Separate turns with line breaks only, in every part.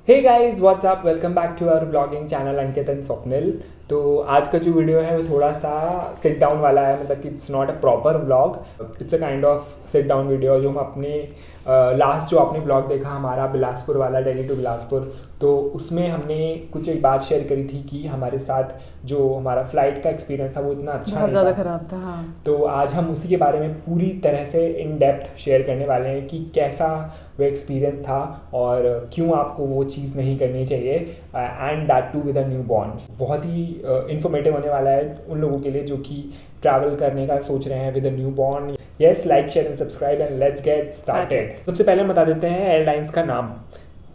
Hey guys what's up, welcome back to our blogging channel Ankit and Swapnil. तो आज का जो वीडियो है वो थोड़ा सा सिट डाउन वाला है, मतलब कि it's not a proper vlog, it's a kind of sit down video. जो हम अपने लास्ट जो आपने ब्लॉग देखा हमारा बिलासपुर वाला, दिल्ली टू बिलासपुर, तो उसमें हमने कुछ एक बात शेयर करी थी कि हमारे साथ जो हमारा फ्लाइट का एक्सपीरियंस था वो इतना अच्छा
बहुत
नहीं
ज़्यादा
था।
खराब था। हाँ,
तो आज हम उसी के बारे में पूरी तरह से इन डेप्थ शेयर करने वाले हैं कि कैसा वो एक्सपीरियंस था और क्यों आपको वो चीज़ नहीं करनी चाहिए, and that to with a newborn. बहुत ही इंफॉर्मेटिव होने वाला है उन लोगों के लिए जो कि ट्रैवल करने का सोच रहे हैं with a new born. Yes, like share and subscribe and let's get started. सबसे पहले हम बता देते हैं एयरलाइंस का नाम।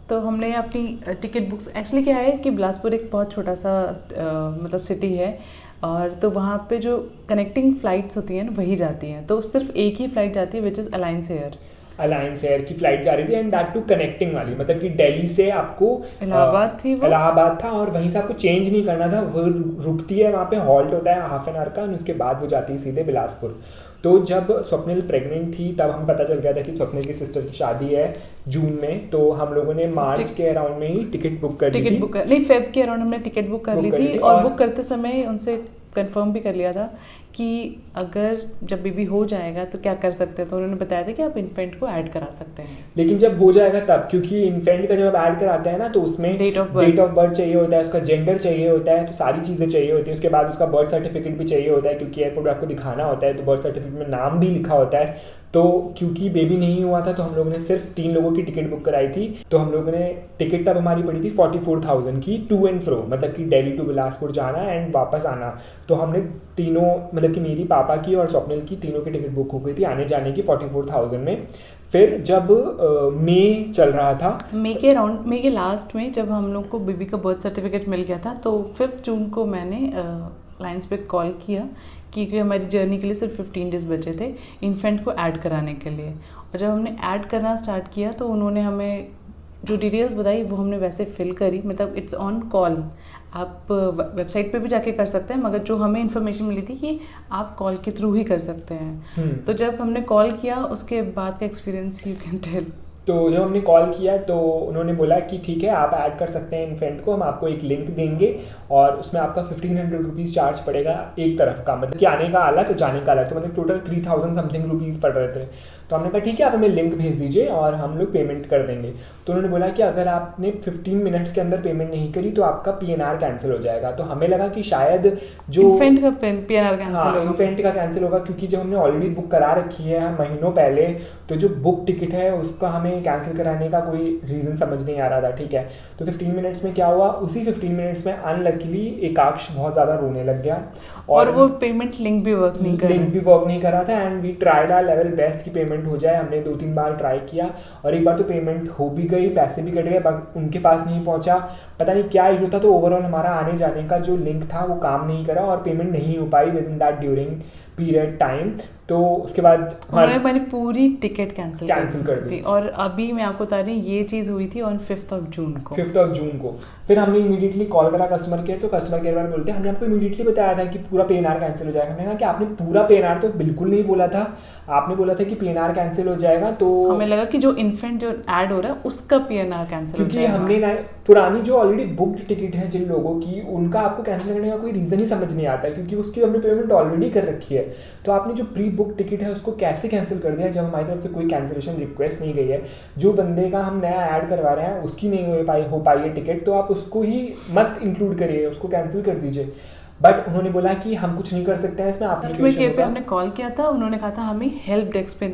तो हमने अपनी टिकट बुक्स, एक्चुअली क्या है कि बिलासपुर एक बहुत छोटा सा मतलब सिटी है, और तो वहाँ पे जो कनेक्टिंग फ़्लाइट्स होती हैं ना वही जाती हैं। तो सिर्फ एक ही फ़्लाइट जाती है which is alliance air.
Alliance air की फ्लाइट जा रही थी एंड दैट टू कनेक्टिंग वाली, मतलब कि दिल्ली से आपको
इलाहाबाद थी वो।
इलाहाबाद था और वहीं से आपको चेंज नहीं करना था। वो रुकती है वहाँ पे, हॉल्ट होता है हाफ एन आवर का, और उसके बाद वो जाती है सीधे बिलासपुर। तो जब स्वप्निल प्रेग्नेंट थी तब हमें पता चल गया था कि स्वप्निल की सिस्टर की शादी है जून में, तो हम लोगों ने मार्च के अराउंड में ही टिकट बुक कर ली थी।
नहीं, फेब के अराउंड हमने टिकट बुक कर ली थी, और बुक करते समय उनसे कंफर्म भी कर लिया था कि अगर जब बेबी हो जाएगा तो क्या कर सकते हैं। तो उन्होंने बताया था कि आप इन्फेंट को ऐड करा सकते हैं,
लेकिन जब हो जाएगा तब, क्योंकि इन्फेंट का जब आप ऐड कराते हैं ना तो उसमें
डेट ऑफ
बर्थ चाहिए होता है, उसका जेंडर चाहिए होता है, तो सारी चीज़ें चाहिए होती हैं। उसके बाद उसका बर्थ सर्टिफिकेट भी चाहिए होता है, क्योंकि एयरपोर्ट पे आपको दिखाना होता है, तो बर्थ सर्टिफिकेट में नाम भी लिखा होता है। तो क्योंकि बेबी नहीं हुआ था तो हम लोगों ने सिर्फ 3 लोगों की टिकट बुक कराई थी। तो हम लोगों ने टिकट तब हमारी पड़ी थी 44,000 की, टू एंड फ्रो, मतलब कि दिल्ली टू बिलासपुर जाना एंड वापस आना। तो हमने तीनों, मतलब कि मेरी, पापा की और स्वप्निल की, तीनों की टिकट बुक हो गई थी आने जाने की 44,000 में। फिर जब मई चल रहा था,
मई के लास्ट में जब हम लोग को बेबी का बर्थ सर्टिफिकेट मिल गया था, तो 5 जून को मैंने लाइन्स पे कॉल किया, क्योंकि हमारी जर्नी के लिए सिर्फ 15 डेज बचे थे इन्फेंट को ऐड कराने के लिए। और जब हमने ऐड करना स्टार्ट किया तो उन्होंने हमें जो डिटेल्स बताई वो हमने वैसे फिल करी, मतलब इट्स ऑन कॉल। आप वेबसाइट पे भी जाके कर सकते हैं, मगर जो हमें इन्फॉर्मेशन मिली थी कि आप कॉल के थ्रू ही कर सकते हैं। तो जब हमने कॉल किया उसके बाद का एक्सपीरियंस यू कैन टेल।
तो जब हमने कॉल किया तो उन्होंने बोला कि ठीक है आप ऐड कर सकते हैं इन्फेंट को, हम आपको एक लिंक देंगे और उसमें आपका 1500 रुपीज़ चार्ज पड़ेगा एक तरफ का, मतलब कि आने का अलग जाने का अलग, तो मतलब टोटल 3000 समथिंग रुपीज़ पड़ रहे थे। तो हमने कहा ठीक है आप हमें लिंक भेज दीजिए और हम लोग पेमेंट कर देंगे। तो उन्होंने बोला कि अगर आपने 15 मिनट्स के अंदर पेमेंट नहीं करी तो आपका PNR कैंसिल हो जाएगा। तो हमें लगा कि शायद जो
इन्फेंट का PNR कैंसिल होगा।
इन्फेंट का कैंसिल होगा, क्योंकि जब हमने ऑलरेडी बुक करा रखी है महीनों पहले, तो जो बुक टिकट है उसका हमें कैंसिल कराने का कोई रीज़न समझ नहीं आ रहा था। ठीक है, तो 15 मिनट्स में क्या हुआ, उसी 15 मिनट्स में अनलकीली एकाक्ष बहुत ज़्यादा रोने लग गया
और वो पेमेंट लिंक भी वर्क नहीं
कर रहा था। And we tried our level best की पेमेंट हो जाए। हमने 2-3 बार ट्राई किया और एक बार तो पेमेंट हो भी गई, पैसे भी कट गए, बट उनके पास नहीं पहुंचा, पता नहीं क्या इशू था। तो ओवरऑल हमारा आने जाने का जो लिंक था वो काम नहीं करा और पेमेंट नहीं हो पाई within that during period time. तो उसके बाद
उन्होंने मैंने पूरी टिकट कैंसिल
कर दी।
और अभी मैं आपको बता रही हूँ ये चीज़ हुई थी ऑन 5th ऑफ जून को।
फिर हमने इमीडिएटली कॉल करा कस्टमर केयर, तो कस्टमर केयर वाले बोलते हैं हमने आपको इमीडिएटली बताया था कि पूरा PNR कैंसिल हो जाएगा। हमने कहा कि आपने पूरा PNR तो बिल्कुल नहीं बोला था, आपने बोला था कि PNR कैंसिल हो जाएगा। तो
हमें लगा कि जो इन्फेंट जो ऐड हो रहा है उसका PNR कैंसिल हो जाएगा,
क्योंकि हमने पुरानी जो ऑलरेडी बुक्ड टिकट है जिन लोगों की, उनका आपको कैंसिल करने का कोई रीज़न ही समझ नहीं आता है, क्योंकि उसकी हमने पेमेंट ऑलरेडी कर रखी है। तो आपने जो प्री बुक टिकट है उसको कैसे कैंसिल कर दिया जब हमारी तरफ से कोई कैंसिलेशन रिक्वेस्ट नहीं गई है। जो बंदे का हम नया ऐड करवा रहे हैं उसकी नहीं हो पाई है टिकट, तो आप उसको ही मत इंक्लूड करिए, उसको कैंसिल कर दीजिए। बट उन्होंने बोला कि हम कुछ नहीं कर सकते हैं इसमें,
कस्टमर केयर पे हमने कॉल किया था, उन्होंने कहा था हमें हेल्प डेस्क पे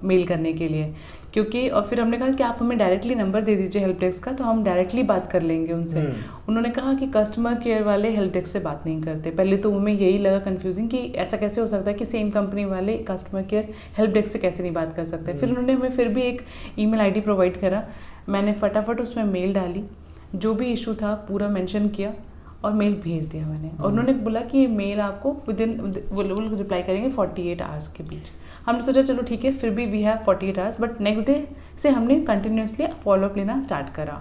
मेल करने के लिए, क्योंकि और फिर हमने कहा कि आप हमें डायरेक्टली नंबर दे दीजिए हेल्प डेस्क का, तो हम डायरेक्टली बात कर लेंगे उनसे। उन्होंने कहा कि कस्टमर केयर वाले हेल्प डेस्क से बात नहीं करते। पहले तो हमें यही लगा कंफ्यूजिंग कि ऐसा कैसे हो सकता है कि सेम कंपनी वाले कस्टमर केयर हेल्प डेस्क से कैसे नहीं बात कर सकते। फिर उन्होंने हमें फिर भी एक ईमेल आईडी प्रोवाइड करा, मैंने फटाफट उसमें मेल डाली, जो भी इशू था पूरा मेंशन किया और मेल भेज दिया मैंने। और उन्होंने बोला कि मेल आपको विद इन वो रिप्लाई करेंगे 48 आवर्स के बीच। हमने सोचा चलो ठीक है, फिर भी we have 48 hours, but next day से हमने कंटिन्यूसली फॉलोअप लेना स्टार्ट करा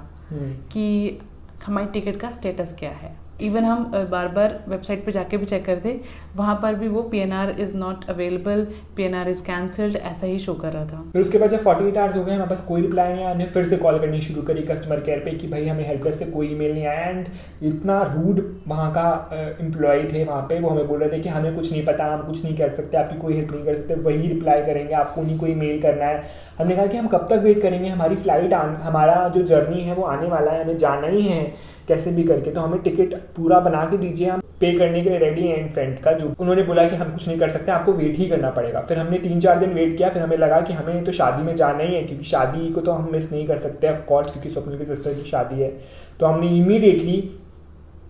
कि हमारी टिकट का स्टेटस क्या है। इवन हम बार बार वेबसाइट पे जाके भी चेक करते, वहाँ पर भी वो PNR is not available, PNR is cancelled, ऐसा ही शो कर रहा था।
फिर उसके बाद जब 48 आवर्स हो गए हमारे पास कोई रिप्लाई नहीं आया, हमने फिर से कॉल करनी शुरू करी कस्टमर केयर पे कि भाई हमें हेल्प डेस्क से कोई ईमेल नहीं आया। एंड इतना रूड वहाँ का एम्प्लॉय थे वहाँ पे, वो हमें बोल रहे थे कि हमें कुछ नहीं पता, हम कुछ नहीं कर सकते, आपकी कोई हेल्प नहीं कर सकते, वही रिप्लाई करेंगे, आपको उन्हीं को ईमेल करना है। हमने कहा कि हम कब तक वेट करेंगे, हमारी फ्लाइट हमारा जो जर्नी है वो आने वाला है, हमें जाना ही है कैसे भी करके, तो हमें टिकट पूरा बना के दीजिए, हम पे करने के लिए रेडी हैं इन्फेंट का। जो उन्होंने बोला कि हम कुछ नहीं कर सकते, आपको वेट ही करना पड़ेगा। फिर हमने 3-4 दिन वेट किया, फिर हमें लगा कि हमें तो शादी में जाना ही है, क्योंकि शादी को तो हम मिस नहीं कर सकते ऑफ कोर्स, क्योंकि स्वप्निल की सिस्टर की शादी है। तो हमने इमीडिएटली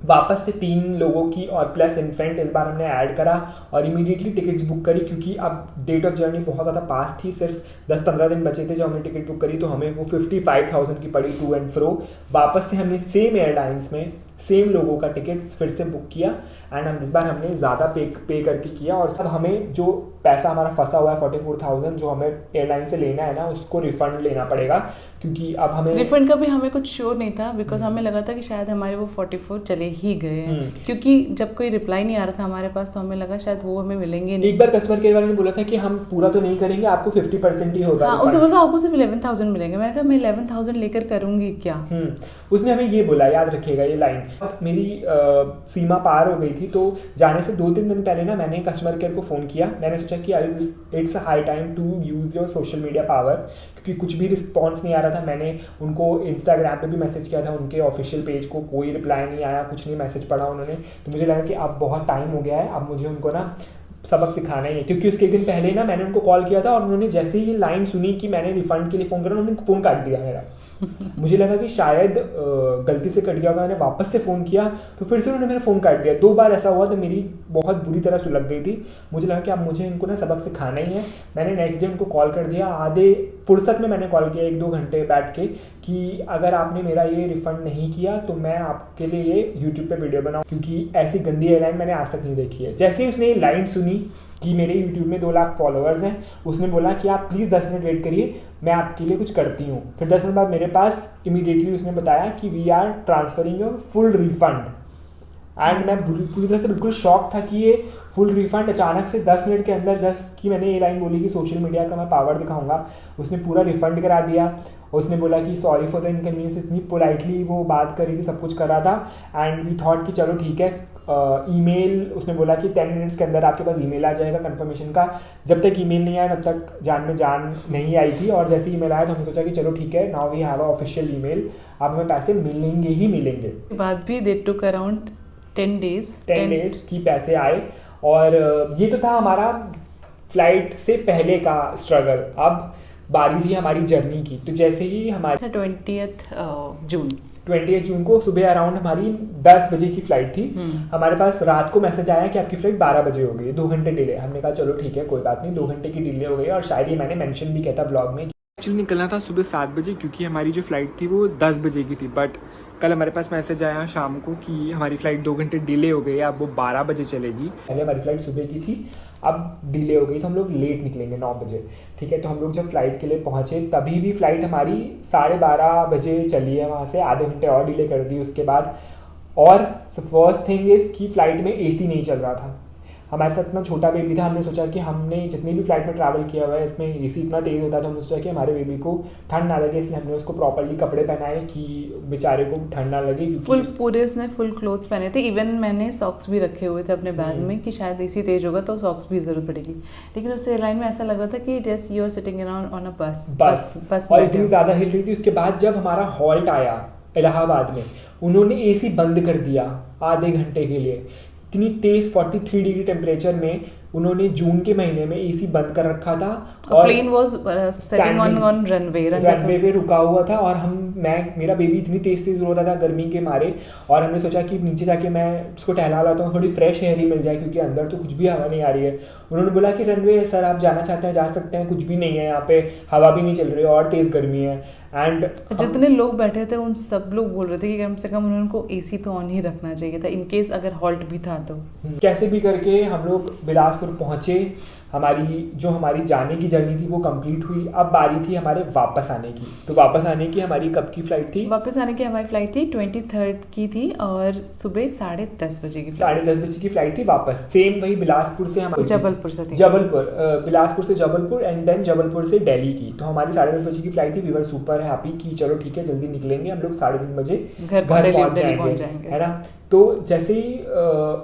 वापस से 3 लोगों की और प्लस इन्फेंट इस बार हमने ऐड करा और इमीडिएटली टिकट्स बुक करी, क्योंकि अब डेट ऑफ जर्नी बहुत ज़्यादा पास थी, सिर्फ 10-15 दिन बचे थे जब हमने टिकट बुक करी। तो हमें वो 55,000 की पड़ी टू एंड फ्रो। वापस से हमने सेम एयरलाइंस में सेम लोगों का टिकट्स फिर से बुक किया एंड हम इस बार हमने ज़्यादा पे करके किया। और अब हमें जो पैसा हमारा फंसा हुआ है 44,000 जो हमें एयरलाइन से लेना है ना, उसको रिफंड लेना पड़ेगा, क्योंकि अब हमें
रिफंड का भी हमें कुछ श्योर नहीं था, बिकॉज हमें लगा था कि शायद हमारे वो 44 चले ही गए हैं, क्योंकि जब कोई रिप्लाई नहीं आ रहा था हमारे पास, तो हमें लगा शायद वो हमें मिलेंगे नहीं।
एक बार कस्टमर केयर वाले ने बोला था कि हम पूरा तो नहीं करेंगे, आपको 50% ही होगा।
हाँ, उसने बोला आपको सिर्फ 11,000 मिलेंगे। मैंने कहा मैं 11,000 लेकर करूंगी क्या।
उसने हमें ये बोला, याद रखिएगा ये लाइन। मेरी सीमा पार हो गई थी, तो जाने से 2-3 दिन पहले ना मैंने कस्टमर केयर को फ़ोन किया। मैंने सोचा कि it's a high time to use your social media power, क्योंकि कुछ भी रिस्पॉन्स नहीं आ रहा था। मैंने उनको इंस्टाग्राम पे भी मैसेज किया था, उनके ऑफिशियल पेज को कोई रिप्लाई नहीं आया, कुछ नहीं मैसेज पढ़ा उन्होंने। तो मुझे लगा कि अब बहुत टाइम हो गया है, अब मुझे उनको ना सबक सिखाना ही है, क्योंकि उसके एक दिन पहले ना मैंने उनको कॉल किया था और उन्होंने जैसे ही लाइन सुनी कि मैंने रिफंड के लिए फ़ोन करा, उन्होंने फ़ोन काट दिया मेरा। मुझे लगा कि शायद गलती से कट गया होगा, मैंने वापस से फ़ोन किया तो फिर से उन्होंने मेरा फ़ोन काट दिया। 2 बार ऐसा हुआ तो मेरी बहुत बुरी तरह सुलग गई थी। मुझे लगा कि अब मुझे इनको ना सबक सिखाना ही है। मैंने नेक्स्ट डे उनको कॉल कर दिया, आधे फुर्सत में मैंने कॉल किया 1-2 घंटे बैठ के, कि अगर आपने मेरा ये रिफ़ंड नहीं किया तो मैं आपके लिए ये यूट्यूब पे वीडियो बनाऊँ, क्योंकि ऐसी गंदी एयरलाइन मैंने आज तक नहीं देखी है। जैसे ही उसने ये लाइन सुनी कि मेरे यूट्यूब में 2 लाख फॉलोअर्स हैं, उसने बोला कि आप प्लीज़ 10 मिनट वेट करिए, मैं आपके लिए कुछ करती हूँ। फिर 10 मिनट बाद मेरे पास इमीडिएटली उसने बताया कि we are transferring your full refund. And मैं पूरी तरह से बिल्कुल शॉक था कि ये फुल रिफंड अचानक से 10 मिनट के अंदर, जस्ट कि मैंने ये लाइन बोली कि सोशल मीडिया का मैं पावर दिखाऊंगा, उसने पूरा रिफंड करा दिया। उसने बोला कि सॉरी फॉर द इनकन्वीनियंस, इतनी पोलाइटली वो बात करी थी, सब कुछ करा था। एंड वी थॉट कि चलो ठीक है, ईमेल उसने बोला कि 10 मिनट्स के अंदर आपके पास ईमेल आ जाएगा कंफर्मेशन का। जब तक ईमेल नहीं आया तब तक जान में जान नहीं आई थी, और जैसे ईमेल आया तो हमने सोचा कि चलो ठीक है, now we have a official email, अब हमें पैसे मिलेंगे ही मिलेंगे।
बाद भी दे टुक अराउंड 10 डेज
की पैसे आए। और ये तो था हमारा फ्लाइट से पहले का स्ट्रगल। अब बारी थी हमारी जर्नी की। तो जैसे ही हमारी 20 जून को सुबह अराउंड हमारी 10 बजे की फ्लाइट थी, हमारे पास रात को मैसेज आया कि आपकी फ्लाइट 12 बजे हो गई, 2 घंटे डिले। हमने कहा चलो ठीक है कोई बात नहीं, 2 घंटे की डिले हो गई। और शायद ही मैंने मेंशन भी किया था ब्लॉग में, एक्चुअली निकलना था सुबह 7 बजे, क्योंकि हमारी जो फ्लाइट थी वो 10 बजे की थी। बट कल हमारे पास मैसेज आया शाम को कि हमारी फ़्लाइट 2 घंटे डिले हो गई है, अब वो 12 बजे चलेगी। पहले हमारी फ़्लाइट सुबह की थी, अब डिले हो गई तो हम लोग लेट निकलेंगे 9 बजे। ठीक है, तो हम लोग जब फ़्लाइट के लिए पहुँचे तभी भी फ़्लाइट हमारी 12:30 बजे चली है, वहाँ से आधे घंटे और डिले कर दी उसके बाद। और फर्स्ट थिंग इज़ कि फ़्लाइट में AC नहीं चल रहा था। हमारे साथ इतना छोटा बेबी था, हमने सोचा कि हमने जितनी भी फ्लाइट में ट्रैवल किया हुआ है इसमें AC इतना तेज़ होता है, तो हमने सोचा कि हमारे बेबी को ठंड ना लगे, इसलिए हमने उसको प्रॉपर्ली कपड़े पहनाए कि बेचारे को ठंड ना लगे।
पूरे उसने फुल क्लोथ्स पहने थे। इवन मैंने सॉक्स भी रखे हुए थे अपने बैग में कि शायद AC तेज होगा तो सॉक्स भी ज़रूरत पड़ेगी। लेकिन उस एयरलाइन में ऐसा लग रहा था कि just you are sitting on a bus
और इतनी ज़्यादा हिल रही थी। उसके बाद जब हमारा हॉल्ट आया इलाहाबाद में, उन्होंने AC बंद कर दिया आधे घंटे के लिए। इतनी तेज़ 43 डिग्री टेम्परेचर में उन्होंने जून के महीने में AC बंद कर रखा था, और
plane was setting on runway
पे रुका हुआ था। और मेरा बेबी इतनी तेज़ रो रहा था गर्मी के मारे, और हमने सोचा कि नीचे जाके मैं उसको टहला लाता हूँ, थोड़ी फ्रेश एयर ही मिल जाए, क्योंकि अंदर तो कुछ भी हवा नहीं आ रही है। उन्होंने बोला कि रनवे है सर, आप जाना चाहते हैं जा सकते हैं, कुछ भी नहीं है यहाँ पे, हवा भी नहीं चल रही है और तेज़ गर्मी है। एंड
जितने लोग बैठे थे उन सब लोग बोल रहे थे कि कम से कम उनको AC तो ऑन ही रखना चाहिए था, इनकेस अगर हॉल्ट भी था तो।
कैसे भी करके हम लोग बिलासपुर पहुँचे। हमारी जाने की जर्नी थी वो कंप्लीट हुई। अब बारी थी हमारे वापस आने की। तो वापस आने की हमारी कब की फ्लाइट थी?
वापस आने की हमारी फ्लाइट थी 23rd की थी और सुबह 10:30 बजे की
10:30 बजे की फ्लाइट थी वापस। सेम वही बिलासपुर से हमारी
जबलपुर से थी।
बिलासपुर से जबलपुर एंड देन जबलपुर से दिल्ली की। तो हमारी 10:30 बजे की फ्लाइट थी। वी वर सुपर हैप्पी कि चलो ठीक है जल्दी निकलेंगे हम लोग, 3:30 बजे घर पहुंच जाएंगे, है ना। तो जैसे ही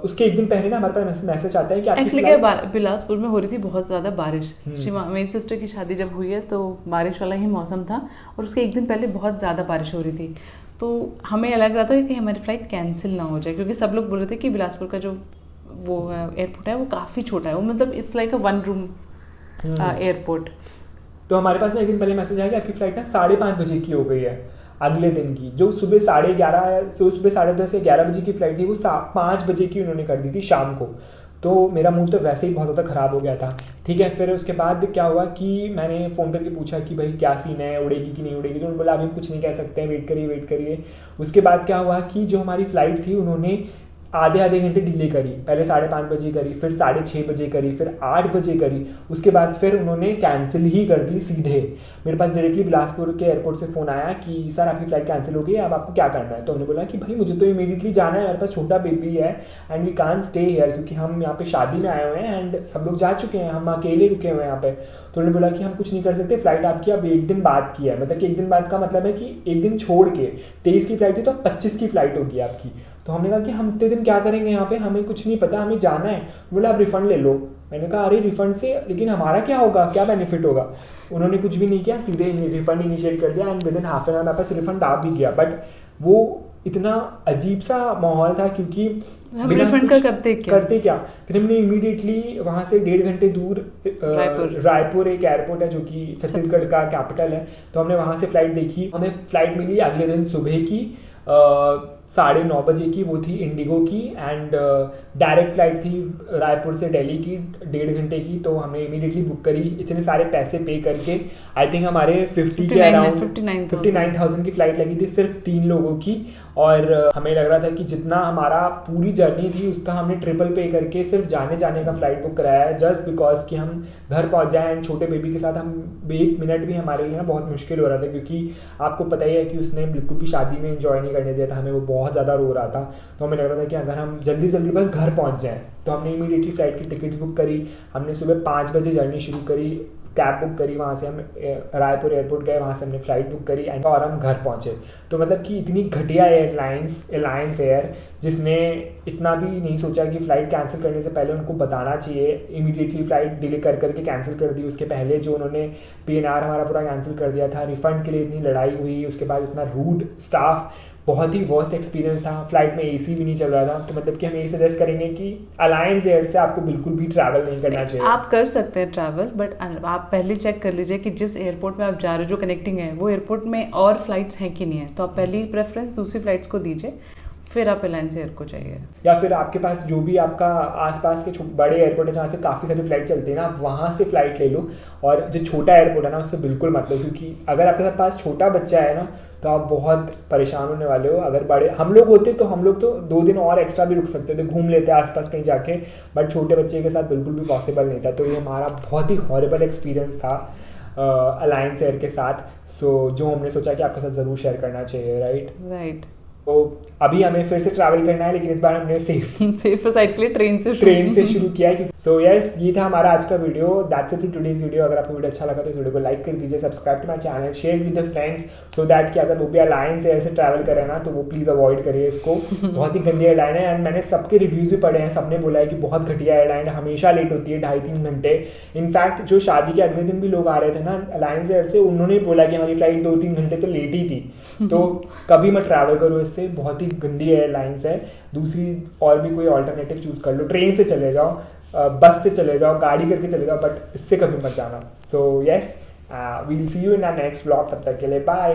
उसके एक दिन पहले ना हमारे पास मैसेज आता है कि आपकी
एक्चुअली क्या बिलासपुर में हो रही थी बहुत ज़्यादा बारिश। मेरी सिस्टर की शादी जब हुई है तो बारिश वाला ही मौसम था और उसके एक दिन पहले बहुत ज़्यादा बारिश हो रही थी। तो हमें लग रहा था कि हमारी फ़्लाइट कैंसिल ना हो जाए, क्योंकि सब लोग बोल रहे थे कि बिलासपुर का जो वो एयरपोर्ट है वो काफ़ी छोटा है, वो मतलब it's like a 1 room airport.
तो हमारे पास ना एक दिन पहले मैसेज आया कि आपकी फ़्लाइट ना 5:30 बजे की हो गई है अगले दिन की। जो सुबह 11:30 तो सुबह 10:30 या 11 बजे की फ़्लाइट थी वो 5 बजे की उन्होंने कर दी थी शाम को। तो मेरा मूड तो वैसे ही बहुत ज़्यादा ख़राब हो गया था, ठीक है। फिर उसके बाद क्या हुआ कि मैंने फ़ोन करके पूछा कि भाई क्या सीन है, उड़ेगी कि नहीं उड़ेगी। तो उन्होंने बोला अभी कुछ नहीं कह सकते हैं, वेट करिए। उसके बाद क्या हुआ कि जो हमारी फ़्लाइट थी उन्होंने आधे घंटे डिले करी। पहले 5:30 बजे करी, फिर 6:30 बजे करी, फिर 8 बजे करी। उसके बाद फिर उन्होंने कैंसिल ही कर दी सीधे। मेरे पास डायरेक्टली बिलासपुर के एयरपोर्ट से फ़ोन आया कि सर आपकी फ़्लाइट कैंसिल हो गई है, अब आपको क्या करना है। तो हमने बोला कि भाई मुझे तो इमीडिएटली जाना है, मेरे पास छोटा बेबी है and we can't stay here, क्योंकि हम यहाँ पे शादी में आए हुए हैं एंड सब लोग जा चुके हैं, हम अकेले रुके हुए हैं यहाँ पे। तो उन्होंने बोला कि हम कुछ नहीं कर सकते, फ़्लाइट आपकी अब एक दिन बाद की है। मतलब कि एक दिन बाद का मतलब है कि एक दिन छोड़ के 23 की फ़्लाइट थी तो 25 की फ़्लाइट होगी आपकी। तो हमने कहा कि हम इतने दिन क्या करेंगे यहाँ पे, हमें कुछ नहीं पता, हमें जाना है। बोला आप रिफ़ंड ले लो। मैंने कहा अरे रिफ़ंड से लेकिन हमारा क्या होगा, क्या बेनिफिट होगा। उन्होंने कुछ भी नहीं किया, सीधे रिफ़ंड इनिशिएट कर दिया and with in half an hour मेरे पास रिफ़ंड आ भी गया। बट वो इतना अजीब सा माहौल था क्योंकि
हम रिफंड का करते
क्या। फिर हमने इमीडिएटली वहाँ से 1.5 घंटे दूर रायपुर एक एयरपोर्ट है जो कि छत्तीसगढ़ का कैपिटल है, तो हमने वहाँ से फ़्लाइट देखी। हमें फ़्लाइट मिली अगले दिन सुबह की 9:30 बजे की, वो थी इंडिगो की एंड डायरेक्ट फ़्लाइट थी रायपुर से दिल्ली की 1.5 घंटे की। तो हमने इमीडिएटली बुक करी, इतने सारे पैसे पे करके। आई थिंक हमारे 50 के अराउंड 59,000 की फ़्लाइट लगी थी सिर्फ 3 लोगों की। और हमें लग रहा था कि जितना हमारा पूरी जर्नी थी उसका हमने ट्रिपल पे करके सिर्फ जाने का फ़्लाइट बुक कराया है, जस्ट बिकॉज कि हम घर पहुंच जाएँ। एंड छोटे बेबी के साथ हम 1 मिनट भी हमारे लिए ना बहुत मुश्किल हो रहा था, क्योंकि आपको पता ही है कि उसने बिल्कुल भी शादी में एंजॉय नहीं करने दिया था हमें, वो बहुत ज़्यादा रो रहा था। तो हमें लग रहा था कि अगर हम जल्दी बस घर पहुंच जाएँ। तो हमने इमीडिएटली फ़्लाइट की टिकट्स बुक करी। हमने सुबह 5 बजे जर्नी शुरू करी, कैब बुक करी, वहाँ से हम रायपुर एयरपोर्ट गए, वहाँ से हमने फ़्लाइट बुक करी एंड और हम घर पहुँचे। तो मतलब कि इतनी घटिया एलायंस एयर, जिसने इतना भी नहीं सोचा कि फ़्लाइट कैंसिल करने से पहले उनको बताना चाहिए। इमीडिएटली फ़्लाइट डिले करके कैंसिल कर दी। उसके पहले जो उन्होंने PNR हमारा पूरा कैंसिल कर दिया था, रिफ़ंड के लिए इतनी लड़ाई हुई। उसके बाद इतना रूड स्टाफ, बहुत ही वर्स्ट एक्सपीरियंस था। फ़्लाइट में AC भी नहीं चल रहा था। तो मतलब कि हम यही सजेस्ट करेंगे कि अलायंस एयर से आपको बिल्कुल भी ट्रैवल नहीं करना चाहिए।
आप कर सकते हैं ट्रैवल, बट आप पहले चेक कर लीजिए कि जिस एयरपोर्ट में आप जा रहे हो, जो कनेक्टिंग है, वो एयरपोर्ट में और फ्लाइट्स हैं कि नहीं है। तो आप पहली प्रेफरेंस दूसरी फ्लाइट्स को दीजिए, फिर आप अलायंस एयर को चाहिए।
या फिर आपके पास जो भी आपका आसपास के बड़े एयरपोर्ट है जहाँ से काफ़ी सारी फ्लाइट चलती है ना, आप वहाँ से फ़्लाइट ले लो। और जो छोटा एयरपोर्ट है ना उससे बिल्कुल मत लो, क्योंकि अगर आपके पास छोटा बच्चा है ना तो आप बहुत परेशान होने वाले हो। अगर बड़े हम लोग होते तो हम लोग तो 2 दिन और एक्स्ट्रा भी रुक सकते थे, घूम लेते आसपास कहीं जाके, बट छोटे बच्चे के साथ बिल्कुल भी पॉसिबल नहीं था। तो ये हमारा बहुत ही हॉरिबल एक्सपीरियंस था अलायंस एयर के साथ। सो जो हमने सोचा कि आपके साथ ज़रूर शेयर करना चाहिए। राइट। तो अभी हमें फिर से ट्रैवल करना है, लेकिन इस बार हमने सेफ
साइड के लिए ट्रेन से
शुरू किया है। सो यस, ये था हमारा आज का video. That's it for today's video. अगर आपको वीडियो अच्छा लगा तो इस वीडियो को लाइक कर दीजिए, subscribe to my channel, share with the friends, so that कि अगर वो भी अलायंस एयर से ट्रैवल करें ना तो वो प्लीज़ अवॉइड करिए इसको। बहुत ही गंदी एयरलाइन है एंड मैंने सबके रिव्यूज़ भी पढ़े हैं, सबने बोला है कि बहुत घटिया एयरलाइन है, हमेशा लेट होती है 2.5-3 घंटे। इनफैक्ट जो शादी के अगले दिन भी लोग आ रहे थे ना अलायंस एयर से, उन्होंने बोला कि हमारी फ्लाइट 2-3 घंटे तो लेट ही थी। तो कभी मत ट्रैवल करो इससे, बहुत ही गंदी एयरलाइंस है। दूसरी और भी कोई ऑल्टरनेटिव चूज़ कर लो, ट्रेन से चले जाओ, बस से चले जाओ, गाड़ी करके चले जाओ, बट इससे कभी मत जाना। So yes, we'll see you in our next vlog. तब तक के लिए बाय।